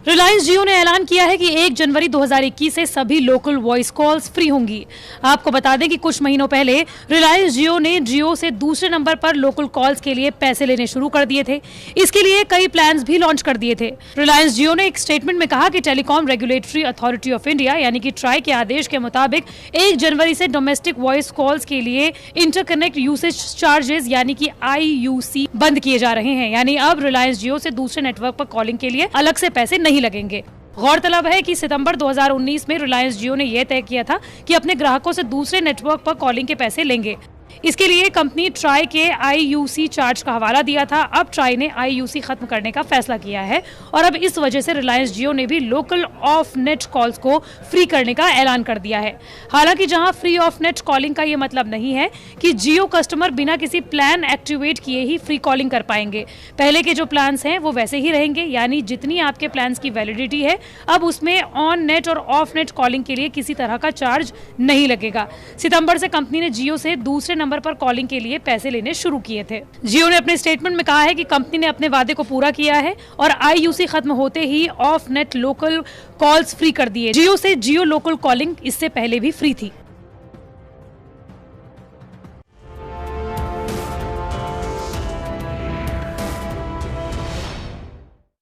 रिलायंस जियो ने ऐलान किया है कि 1 जनवरी 2021 से सभी लोकल वॉइस कॉल्स फ्री होंगी। आपको बता दें कि कुछ महीनों पहले रिलायंस जियो ने जियो से दूसरे नंबर पर लोकल कॉल्स के लिए पैसे लेने शुरू कर दिए थे। इसके लिए कई प्लान्स भी लॉन्च कर दिए थे। रिलायंस जियो ने एक स्टेटमेंट में कहा कि telecom regulatory authority of India यानी कि ट्राई के आदेश के मुताबिक 1 जनवरी से डोमेस्टिक वॉइस कॉल्स के लिए इंटरकनेक्ट यूसेज चार्जेस यानी कि IUC बंद किए जा रहे हैं। यानी अब रिलायंस जियो से दूसरे नेटवर्क पर कॉलिंग के लिए अलग से पैसे नहीं लगेंगे। गौरतलब है कि सितंबर 2019 में रिलायंस जियो ने यह तय किया था कि अपने ग्राहकों से दूसरे नेटवर्क पर कॉलिंग के पैसे लेंगे। इसके लिए कंपनी ट्राई के IUC चार्ज का हवाला दिया था। अब ट्राई ने IUC खत्म करने का फैसला किया है और अब इस वजह से रिलायंस जियो ने भी लोकल ऑफ नेट कॉल्स को फ्री करने का ऐलान कर दिया है। हालांकि जहां फ्री ऑफ नेट कॉलिंग का ये मतलब नहीं है कि जियो कस्टमर बिना किसी प्लान एक्टिवेट किए ही फ्री कॉलिंग कर पाएंगे। पहले के जो प्लान्स हैं वो वैसे ही रहेंगे, यानी जितनी आपके प्लान्स की वैलिडिटी है अब उसमें ऑन नेट और ऑफ नेट कॉलिंग के लिए किसी तरह का चार्ज नहीं लगेगा। सितंबर से कंपनी ने जियो से दूसरे नंबर पर कॉलिंग के लिए पैसे लेने शुरू किए थे। जियो ने अपने स्टेटमेंट में कहा है कि कंपनी ने अपने वादे को पूरा किया है और IUC खत्म होते ही off net local calls free कर दिए। जियो से जियो लोकल कॉलिंग इससे पहले भी फ्री थी।